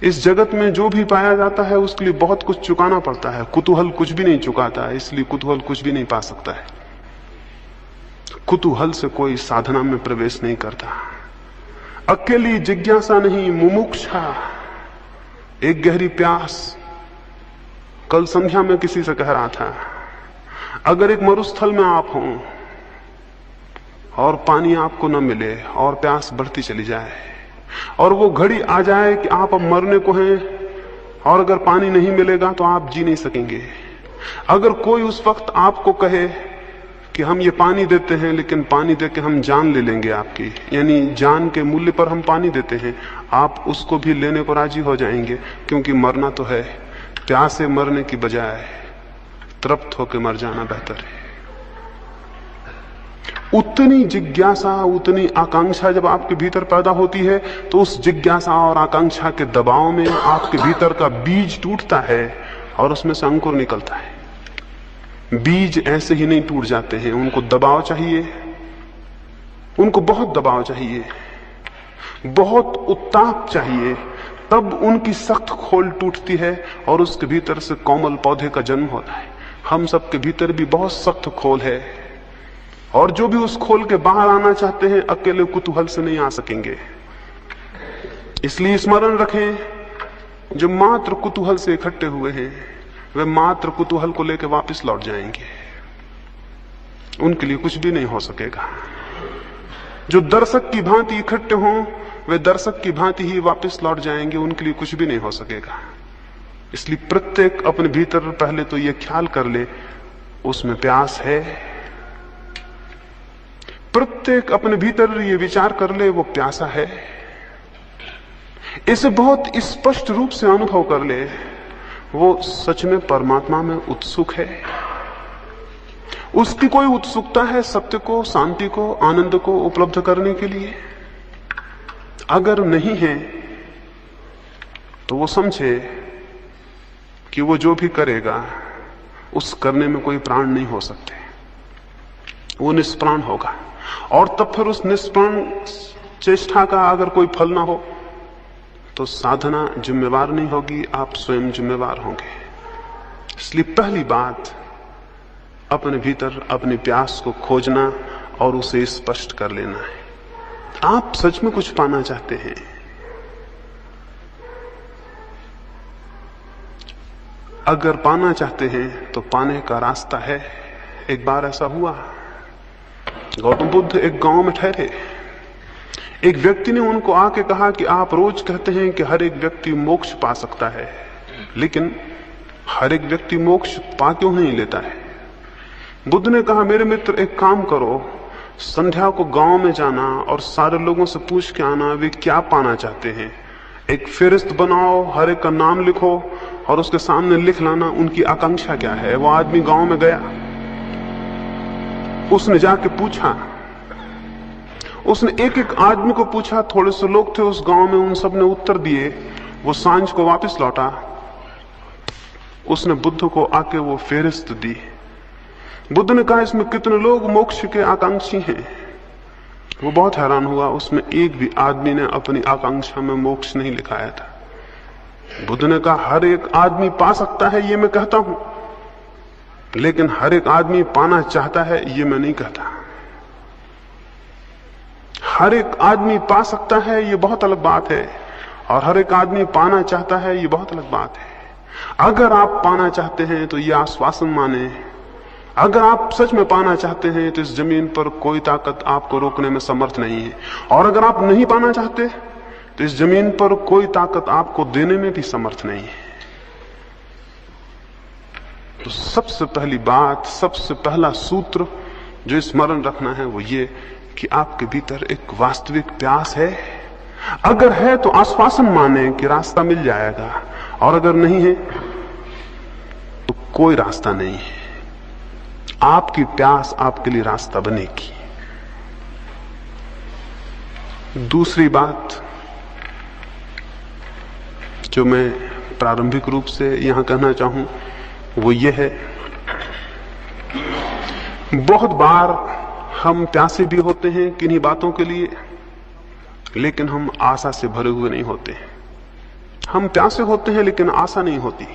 इस जगत में जो भी पाया जाता है उसके लिए बहुत कुछ चुकाना पड़ता है। कुतूहल कुछ भी नहीं चुकाता है, इसलिए कुतूहल कुछ भी नहीं पा सकता है। कुतूहल से कोई साधना में प्रवेश नहीं करता। अकेली जिज्ञासा नहीं, मुमुक्षा, एक गहरी प्यास। कल संध्या में किसी से कह रहा था, अगर एक मरुस्थल में आप हों और पानी आपको न मिले और प्यास बढ़ती चली जाए और वो घड़ी आ जाए कि आप अब मरने को हैं और अगर पानी नहीं मिलेगा तो आप जी नहीं सकेंगे। अगर कोई उस वक्त आपको कहे कि हम ये पानी देते हैं लेकिन पानी देके हम जान ले लेंगे आपकी, यानी जान के मूल्य पर हम पानी देते हैं, आप उसको भी लेने को राजी हो जाएंगे, क्योंकि मरना तो है। प्यासे मरने की बजाय तृप्त होकर मर जाना बेहतर है। उतनी जिज्ञासा, उतनी आकांक्षा जब आपके भीतर पैदा होती है तो उस जिज्ञासा और आकांक्षा के दबाव में आपके भीतर का बीज टूटता है और उसमें से अंकुर निकलता है। बीज ऐसे ही नहीं टूट जाते हैं, उनको दबाव चाहिए, उनको बहुत दबाव चाहिए, बहुत उत्ताप चाहिए, तब उनकी सख्त खोल टूटती है और उसके भीतर से कोमल पौधे का जन्म होता है। हम सबके भीतर भी बहुत सख्त खोल है और जो भी उस खोल के बाहर आना चाहते हैं अकेले कुतूहल से नहीं आ सकेंगे। इसलिए स्मरण रखें, जो मात्र कुतूहल से इकट्ठे हुए हैं वे मात्र कुतूहल को लेकर वापस लौट जाएंगे, उनके लिए कुछ भी नहीं हो सकेगा। जो दर्शक की भांति इकट्ठे हों वे दर्शक की भांति ही वापस लौट जाएंगे, उनके लिए कुछ भी नहीं हो सकेगा। इसलिए प्रत्येक अपने भीतर पहले तो यह ख्याल कर ले उसमें प्यास है। प्रत्येक अपने भीतर ये विचार कर ले वो प्यासा है। इसे बहुत स्पष्ट रूप से अनुभव कर ले वो सच में परमात्मा में उत्सुक है। उसकी कोई उत्सुकता है सत्य को, शांति को, आनंद को उपलब्ध करने के लिए? अगर नहीं है तो वो समझे कि वो जो भी करेगा उस करने में कोई प्राण नहीं हो सकते, वो निष्प्राण होगा। और तब फिर उस निष्प्राण चेष्टा का अगर कोई फल ना हो तो साधना जिम्मेवार नहीं होगी, आप स्वयं जिम्मेवार होंगे। इसलिए पहली बात अपने भीतर अपनी प्यास को खोजना और उसे स्पष्ट कर लेना है। आप सच में कुछ पाना चाहते हैं, अगर पाना चाहते हैं तो पाने का रास्ता है। एक बार ऐसा हुआ, गौतम बुद्ध एक गांव में ठहरे। एक व्यक्ति ने उनको आके कहा कि आप रोज कहते हैं कि हर एक व्यक्ति मोक्ष पा सकता है, लेकिन हर एक व्यक्ति मोक्ष पा क्यों नहीं लेता है? बुद्ध ने कहा, मेरे मित्र एक काम करो, संध्या को गांव में जाना और सारे लोगों से पूछ के आना वे क्या पाना चाहते हैं। एक फेरिस्त बनाओ, हर एक का नाम लिखो और उसके सामने लिख लाना उनकी आकांक्षा क्या है। वो आदमी गांव में गया, उसने जाके पूछा, उसने एक एक आदमी को पूछा। थोड़े से लोग थे उस गांव में, उन सब ने उत्तर दिए। वो सांझ को वापस लौटा, उसने बुद्ध को आके वो फेरिस्त दी। बुद्ध ने कहा, इसमें कितने लोग मोक्ष के आकांक्षी हैं? वो बहुत हैरान हुआ, उसमें एक भी आदमी ने अपनी आकांक्षा में मोक्ष नहीं लिखाया था। बुद्ध ने कहा, हर एक आदमी पा सकता है ये मैं कहता हूं, लेकिन हर एक आदमी पाना चाहता है ये मैं नहीं कहता। हर एक आदमी पा सकता है ये बहुत अलग बात है, और हर एक आदमी पाना चाहता है ये बहुत अलग बात है। अगर आप पाना चाहते हैं तो ये आश्वासन माने, अगर आप सच में पाना चाहते हैं तो इस जमीन पर कोई ताकत आपको रोकने में समर्थ नहीं है, और अगर आप नहीं पाना चाहते तो इस जमीन पर कोई ताकत आपको देने में भी समर्थ नहीं है। तो सबसे पहली बात, सबसे पहला सूत्र जो स्मरण रखना है वो ये कि आपके भीतर एक वास्तविक प्यास है। अगर है तो आश्वासन माने कि रास्ता मिल जाएगा, और अगर नहीं है तो कोई रास्ता नहीं है। आपकी प्यास आपके लिए रास्ता बनेगी। दूसरी बात जो मैं प्रारंभिक रूप से यहां कहना चाहूं वो ये है, बहुत बार हम प्यासे भी होते हैं किन्हीं बातों के लिए, लेकिन हम आशा से भरे हुए नहीं होते हैं। हम प्यासे होते हैं लेकिन आशा नहीं होती।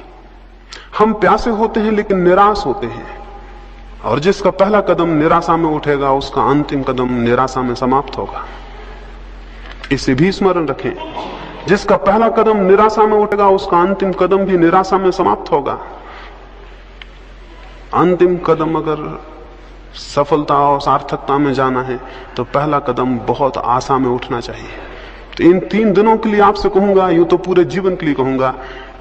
हम प्यासे होते हैं लेकिन निराश होते हैं, और जिसका पहला कदम निराशा में उठेगा उसका अंतिम कदम निराशा में समाप्त होगा। इसे भी स्मरण रखें, जिसका पहला कदम निराशा में उठेगा उसका अंतिम कदम भी निराशा में समाप्त होगा। अंतिम कदम अगर सफलता और सार्थकता में जाना है तो पहला कदम बहुत आशा में उठना चाहिए। तो इन 3 दिनों के लिए आपसे कहूंगा, यूं तो पूरे जीवन के लिए कहूंगा,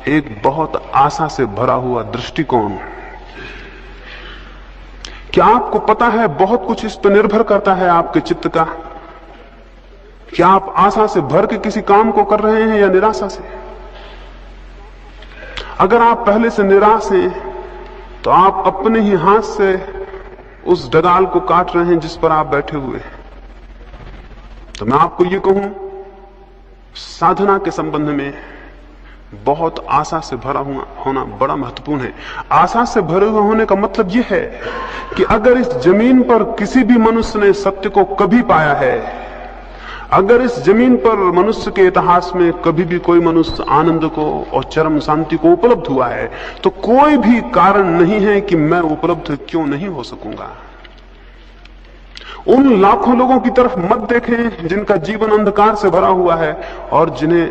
एक बहुत आशा से भरा हुआ दृष्टिकोण। क्या आपको पता है बहुत कुछ इस पर निर्भर करता है आपके चित्त का, क्या आप आशा से भर के किसी काम को कर रहे हैं या निराशा से? अगर आप पहले से निराश हैं तो आप अपने ही हाथ से उस डगाल को काट रहे हैं जिस पर आप बैठे हुए हैं। तो मैं आपको ये कहूं, साधना के संबंध में बहुत आशा से भरा हुआ होना बड़ा महत्वपूर्ण है। आशा से भरे हुए होने का मतलब यह है कि अगर इस जमीन पर किसी भी मनुष्य ने सत्य को कभी पाया है, अगर इस जमीन पर मनुष्य के इतिहास में कभी भी कोई मनुष्य आनंद को और चरम शांति को उपलब्ध हुआ है, तो कोई भी कारण नहीं है कि मैं उपलब्ध क्यों नहीं हो सकूंगा। उन लाखों लोगों की तरफ मत देखें जिनका जीवन अंधकार से भरा हुआ है और जिन्हें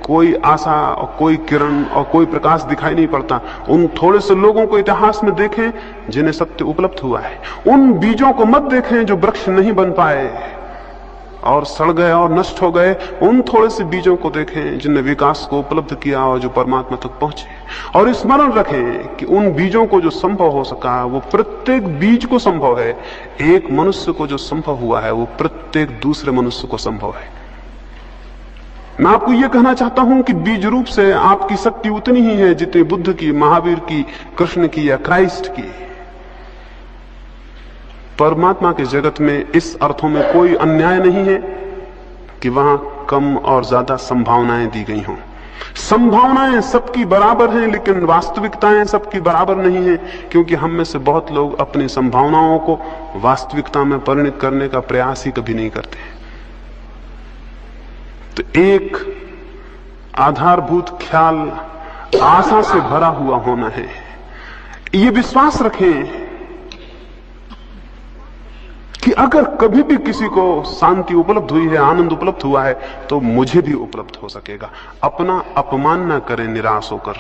कोई आशा और कोई किरण और कोई प्रकाश दिखाई नहीं पड़ता। उन थोड़े से लोगों को इतिहास में देखें जिन्हें सत्य उपलब्ध हुआ है। उन बीजों को मत देखें जो वृक्ष नहीं बन पाए और सड़ गए और नष्ट हो गए। उन थोड़े से बीजों को देखें जिनने विकास को उपलब्ध किया और जो परमात्मा तक पहुंचे। और स्मरण रखें कि उन बीजों को जो संभव हो सका वो प्रत्येक बीज को संभव है। एक मनुष्य को जो संभव हुआ है वो प्रत्येक दूसरे मनुष्य को संभव है। मैं आपको यह कहना चाहता हूं कि बीज रूप से आपकी शक्ति उतनी ही है जितनी बुद्ध की, महावीर की, कृष्ण की या क्राइस्ट की। परमात्मा के जगत में इस अर्थों में कोई अन्याय नहीं है कि वहां कम और ज्यादा संभावनाएं दी गई हों। संभावनाएं सबकी बराबर हैं, लेकिन वास्तविकताएं सबकी बराबर नहीं है, क्योंकि हम में से बहुत लोग अपनी संभावनाओं को वास्तविकता में परिणत करने का प्रयास ही कभी नहीं करते। तो एक आधारभूत ख्याल आशा से भरा हुआ होना है। ये विश्वास रखें कि अगर कभी भी किसी को शांति उपलब्ध हुई है, आनंद उपलब्ध हुआ है, तो मुझे भी उपलब्ध हो सकेगा। अपना अपमान ना करें निराश होकर।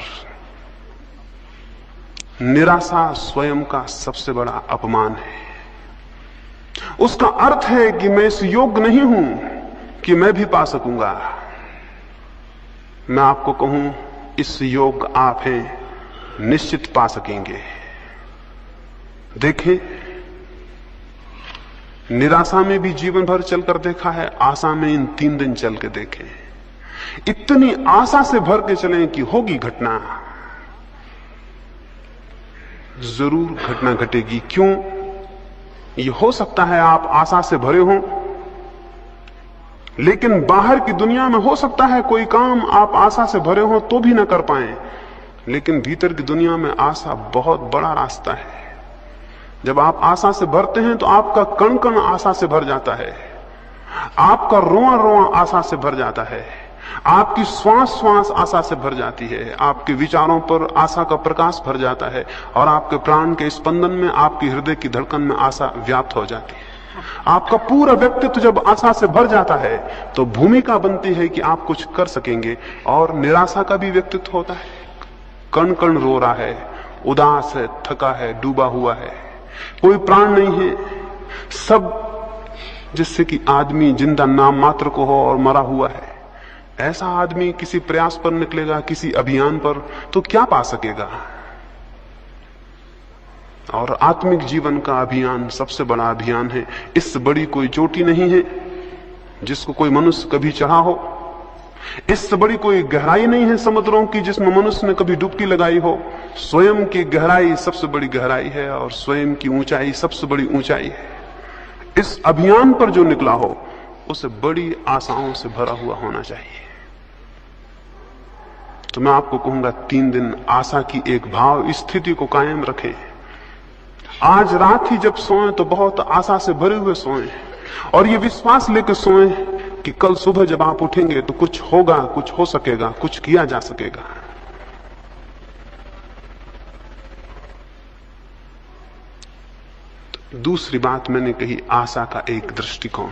निराशा स्वयं का सबसे बड़ा अपमान है। उसका अर्थ है कि मैं इस योग्य नहीं हूं कि मैं भी पा सकूंगा। मैं आपको कहूं, इस योग्य आप हैं, निश्चित पा सकेंगे। देखें, निराशा में भी जीवन भर चलकर देखा है, आशा में इन 3 दिन चल के देखें। इतनी आशा से भर के चलें कि होगी घटना, जरूर घटना घटेगी। क्यों? ये हो सकता है आप आशा से भरे हों, लेकिन बाहर की दुनिया में हो सकता है कोई काम आप आशा से भरे हों तो भी ना कर पाएं, लेकिन भीतर की दुनिया में आशा बहुत बड़ा रास्ता है। जब आप आशा से भरते हैं तो आपका कण कण आशा से भर जाता है, आपका रोआ रोआ आशा से भर जाता है, आपकी श्वास श्वास आशा से भर जाती है, आपके विचारों पर आशा का प्रकाश भर जाता है, और आपके प्राण के स्पंदन में, आपकी हृदय की धड़कन में आशा व्याप्त हो जाती है। आपका पूरा व्यक्तित्व जब आशा से भर जाता है तो भूमिका बनती है कि आप कुछ कर सकेंगे। और निराशा का भी व्यक्तित्व होता है, कण कण रो रहा है, उदास है, थका है, डूबा हुआ है, कोई प्राण नहीं है, सब जिससे कि आदमी जिंदा नाम मात्र को हो और मरा हुआ है। ऐसा आदमी किसी प्रयास पर निकलेगा, किसी अभियान पर, तो क्या पा सकेगा? और आत्मिक जीवन का अभियान सबसे बड़ा अभियान है। इससे बड़ी कोई चोटी नहीं है जिसको कोई मनुष्य कभी चढ़ा हो। इससे बड़ी कोई गहराई नहीं है समुद्रों की जिसमें मनुष्य ने कभी डुबकी लगाई हो। स्वयं की गहराई सबसे बड़ी गहराई है और स्वयं की ऊंचाई सबसे बड़ी ऊंचाई है। इस अभियान पर जो निकला हो उसे बड़ी आशाओं से भरा हुआ होना चाहिए। तो मैं आपको कहूंगा, 3 दिन आशा की एक भाव स्थिति को कायम रखें। आज रात ही जब सोएं तो बहुत आशा से भरे हुए सोएं और ये विश्वास लेकर सोएं कि कल सुबह जब आप उठेंगे तो कुछ होगा, कुछ हो सकेगा, कुछ किया जा सकेगा। दूसरी बात मैंने कही, आशा का एक दृष्टिकोण।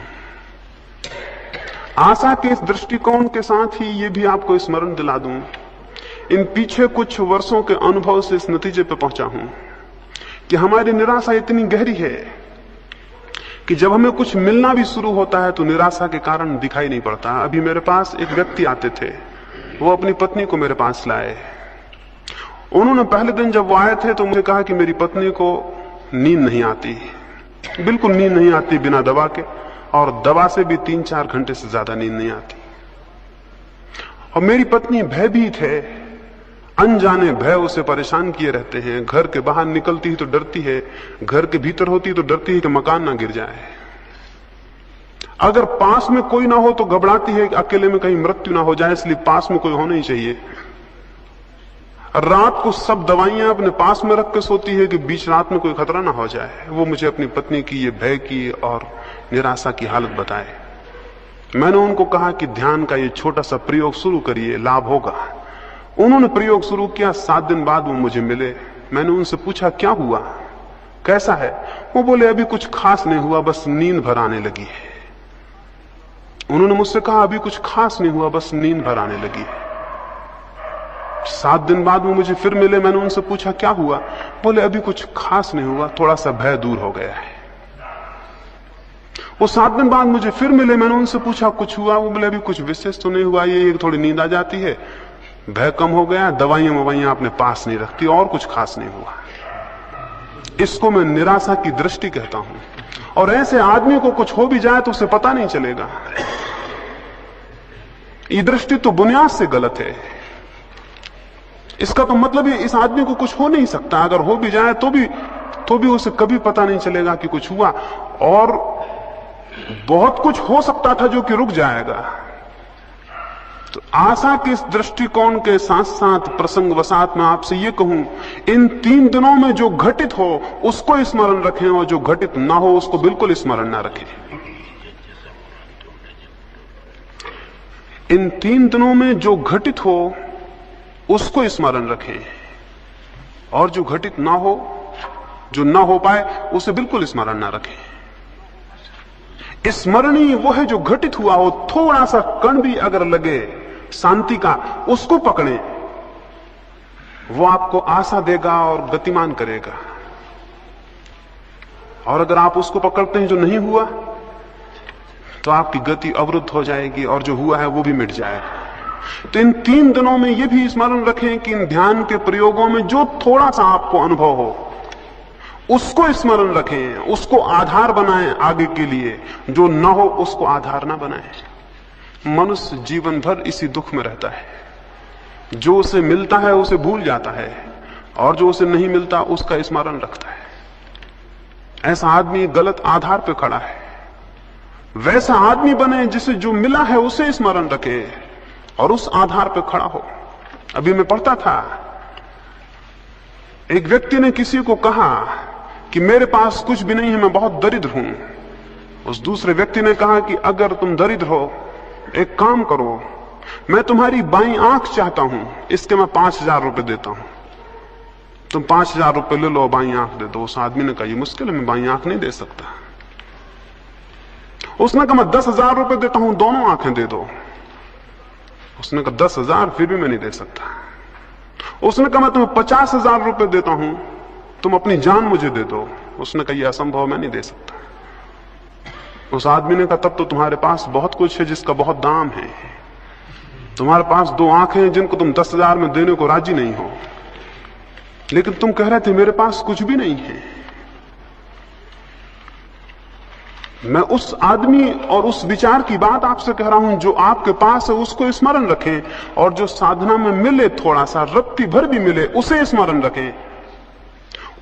आशा के इस दृष्टिकोण के साथ ही ये भी आपको स्मरण दिला दूं, इन पीछे कुछ वर्षों के अनुभव से इस नतीजे पर पहुंचा हूं कि हमारी निराशा इतनी गहरी है कि जब हमें कुछ मिलना भी शुरू होता है तो निराशा के कारण दिखाई नहीं पड़ता। अभी मेरे पास एक व्यक्ति आते थे, वो अपनी पत्नी को मेरे पास लाए। उन्होंने पहले दिन जब वो आए थे तो मुझे कहा कि मेरी पत्नी को नींद नहीं आती, बिल्कुल नींद नहीं आती बिना दवा के, और दवा से भी 3-4 घंटे से ज्यादा नींद नहीं आती। और मेरी पत्नी भयभीत है, अनजाने भय उसे परेशान किए रहते हैं। घर के बाहर निकलती ही तो डरती है, घर के भीतर होती तो डरती है कि मकान ना गिर जाए। अगर पास में कोई ना हो तो घबराती है कि अकेले में कहीं मृत्यु ना हो जाए, इसलिए पास में कोई होना ही चाहिए। रात को सब दवाइयां अपने पास में रख के सोती है कि बीच रात में कोई खतरा ना हो जाए। वो मुझे अपनी पत्नी की ये भय की और निराशा की हालत बताए। मैंने उनको कहा कि ध्यान का ये छोटा सा प्रयोग शुरू करिए, लाभ होगा। उन्होंने प्रयोग शुरू किया। 7 दिन बाद वो मुझे मिले। मैंने उनसे पूछा क्या हुआ, कैसा है? वो बोले अभी कुछ खास नहीं हुआ, बस नींद भर आने लगी है। उन्होंने मुझसे कहा अभी कुछ खास नहीं हुआ, बस नींद भर आने लगी है। 7 दिन बाद वो मुझे फिर मिले। मैंने उनसे पूछा क्या हुआ? बोले अभी कुछ खास नहीं हुआ, थोड़ा सा भय दूर हो गया है। वो 7 दिन बाद मुझे फिर मिले। मैंने उनसे पूछा कुछ हुआ? वो बोले अभी कुछ विशेष तो नहीं हुआ, ये थोड़ी नींद आ जाती है, भय कम हो गया, दवाइयां अपने पास नहीं रखती, और कुछ खास नहीं हुआ। इसको मैं निराशा की दृष्टि कहता हूं। और ऐसे आदमी को कुछ हो भी जाए तो उसे पता नहीं चलेगा। ये दृष्टि तो बुनियाद से गलत है। इसका तो मतलब है इस आदमी को कुछ हो नहीं सकता, अगर हो भी जाए तो भी उसे कभी पता नहीं चलेगा कि कुछ हुआ। और बहुत कुछ हो सकता था जो कि रुक जाएगा। तो आशा के इस दृष्टिकोण के साथ साथ प्रसंगवशात मैं आपसे ये कहूं, इन 3 दिनों में जो घटित हो उसको स्मरण रखें, और जो घटित ना हो उसको बिल्कुल स्मरण ना रखें। इन 3 दिनों में जो घटित हो उसको स्मरण रखें, और जो घटित ना हो, जो ना हो पाए, उसे बिल्कुल स्मरण ना रखें। स्मरणीय वो है जो घटित हुआ हो, थोड़ा सा कण भी अगर लगे शांति का, उसको पकड़ें। वो आपको आशा देगा और गतिमान करेगा। और अगर आप उसको पकड़ते हैं जो नहीं हुआ, तो आपकी गति अवरुद्ध हो जाएगी और जो हुआ है वो भी मिट जाएगा। तो इन 3 दिनों में यह भी स्मरण रखें कि इन ध्यान के प्रयोगों में जो थोड़ा सा आपको अनुभव हो उसको स्मरण रखें, उसको आधार बनाएं आगे के लिए। जो न हो उसको आधार ना बनाएं। मनुष्य जीवन भर इसी दुख में रहता है। जो उसे मिलता है उसे भूल जाता है, और जो उसे नहीं मिलता उसका स्मरण रखता है। ऐसा आदमी गलत आधार पर खड़ा है। वैसा आदमी बने जिसे जो मिला है उसे स्मरण रखे और उस आधार पर खड़ा हो। अभी मैं पढ़ता था, एक व्यक्ति ने किसी को कहा कि मेरे पास कुछ भी नहीं है, मैं बहुत दरिद्र हूं। उस दूसरे व्यक्ति ने कहा कि अगर तुम दरिद्र हो, एक काम करो, मैं तुम्हारी बाईं आंख चाहता हूं, इसके मैं 5000 रुपए देता हूं, तुम 5000 रुपए ले लो, बाईं आंख दे दो। उस आदमी ने कहा ये मुश्किल है, मैं बाईं आंख नहीं दे सकता। उसने कहा मैं 10,000 रुपए देता हूं, दोनों आंखें दे दो। उसने कहा 10,000 फिर भी मैं नहीं दे सकता। उसने कहा मैं तुम्हें 50,000 रुपए देता हूं, तुम अपनी जान मुझे दे दो। उसने कहा यह असंभव, मैं नहीं दे सकता। उस आदमी ने कहा तब तो तुम्हारे पास बहुत कुछ है जिसका बहुत दाम है। तुम्हारे पास 2 आंखें हैं जिनको तुम 10,000 में देने को राजी नहीं हो, लेकिन तुम कह रहे थे मेरे पास कुछ भी नहीं है। मैं उस आदमी और उस विचार की बात आपसे कह रहा हूं, जो आपके पास है उसको स्मरण रखें, और जो साधना में मिले थोड़ा सा, रत्ती भर भी मिले, उसे स्मरण रखें।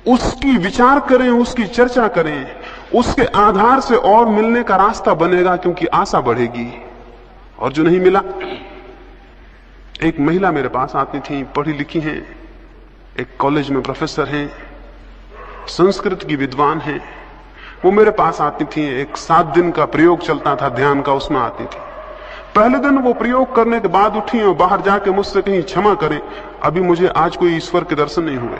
उसकी विचार करें, उसकी चर्चा करें, उसके आधार से और मिलने का रास्ता बनेगा, क्योंकि आशा बढ़ेगी। और जो नहीं मिला, एक महिला मेरे पास आती थी, पढ़ी लिखी हैं, एक कॉलेज में प्रोफेसर हैं, संस्कृत की विद्वान हैं। वो मेरे पास आती थी, एक 7 दिन का प्रयोग चलता था ध्यान का, उसमें आती थी। पहले दिन वो प्रयोग करने के बाद उठी और बाहर जाके मुझसे कहीं क्षमा करें, अभी मुझे आज कोई ईश्वर के दर्शन नहीं हुए।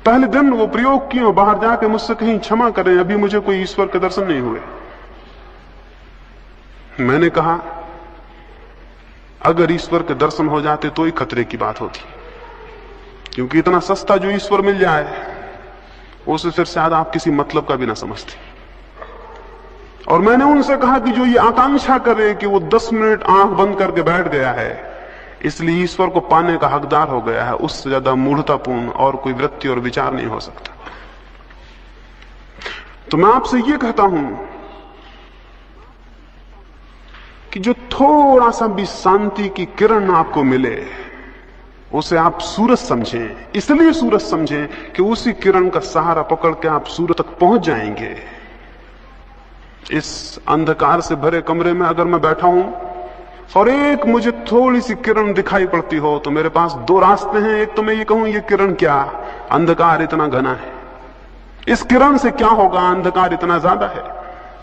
पहले दिन वो प्रयोग किए और बाहर जाके मुझसे कहीं क्षमा करें, अभी मुझे कोई ईश्वर के दर्शन नहीं हुए। मैंने कहा अगर ईश्वर के दर्शन हो जाते तो ही खतरे की बात होती, क्योंकि इतना सस्ता जो ईश्वर मिल जाए उसे फिर शायद आप किसी मतलब का भी ना समझते। और मैंने उनसे कहा कि जो ये आकांक्षा करे कि वो 10 मिनट आंख बंद करके बैठ गया है इसलिए ईश्वर को पाने का हकदार हो गया है, उससे ज्यादा मूढ़तापूर्ण और कोई वृत्ति और विचार नहीं हो सकता। तो मैं आपसे ये कहता हूं कि जो थोड़ा सा भी शांति की किरण आपको मिले उसे आप सूरज समझें, इसलिए सूरज समझें कि उसी किरण का सहारा पकड़ के आप सूरज तक पहुंच जाएंगे। इस अंधकार से भरे कमरे में अगर मैं बैठा हूं और एक मुझे थोड़ी सी किरण दिखाई पड़ती हो तो मेरे पास 2 रास्ते हैं। एक तो मैं ये कहूं ये किरण क्या, अंधकार इतना घना है, इस किरण से क्या होगा, अंधकार इतना ज्यादा है।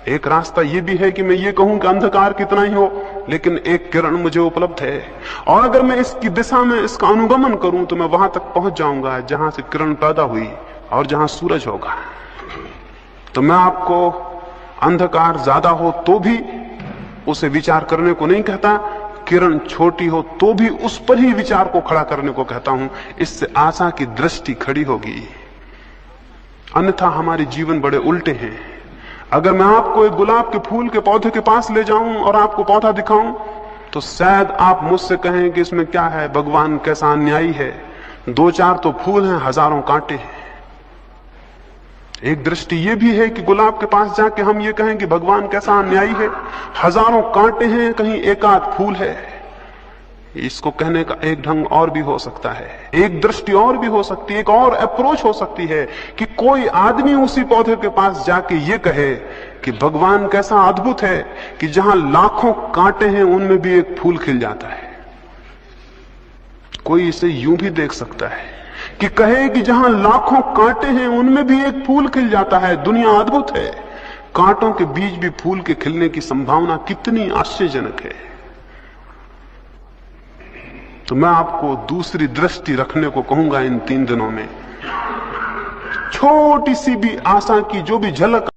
एक रास्ता ये भी है कि मैं ये कहूं कि अंधकार कितना ही हो लेकिन एक किरण मुझे उपलब्ध है, और अगर मैं इसकी दिशा में इसका अनुगमन करूं तो मैं वहां तक पहुंच जाऊंगा जहां से किरण पैदा हुई और जहां सूरज होगा। तो मैं आपको अंधकार ज्यादा हो तो भी उसे विचार करने को नहीं कहता, किरण छोटी हो तो भी उस पर ही विचार को खड़ा करने को कहता हूं। इससे आशा की दृष्टि खड़ी होगी, अन्यथा हमारे जीवन बड़े उल्टे हैं। अगर मैं आपको एक गुलाब के फूल के पौधे के पास ले जाऊं और आपको पौधा दिखाऊं तो शायद आप मुझसे कहें कि इसमें क्या है, भगवान कैसा अन्यायी है, 2-4 तो फूल हैं, हजारों कांटे हैं। एक दृष्टि ये भी है कि गुलाब के पास जाके हम ये कहें कि भगवान कैसा अन्यायी है, हजारों कांटे हैं, कहीं एक आध फूल है। इसको कहने का एक ढंग और भी हो सकता है, एक दृष्टि और भी हो सकती है, एक और अप्रोच हो सकती है कि कोई आदमी उसी पौधे के पास जाके ये कहे कि भगवान कैसा अद्भुत है कि जहां लाखों कांटे हैं उनमें भी एक फूल खिल जाता है। कोई इसे यूं भी देख सकता है कि कहे कि जहां लाखों कांटे हैं उनमें भी एक फूल खिल जाता है, दुनिया अद्भुत है। कांटों के बीच भी फूल के खिलने की संभावना कितनी आश्चर्यजनक है। तो मैं आपको दूसरी दृष्टि रखने को कहूंगा इन 3 दिनों में। छोटी सी भी आशा की जो भी झलक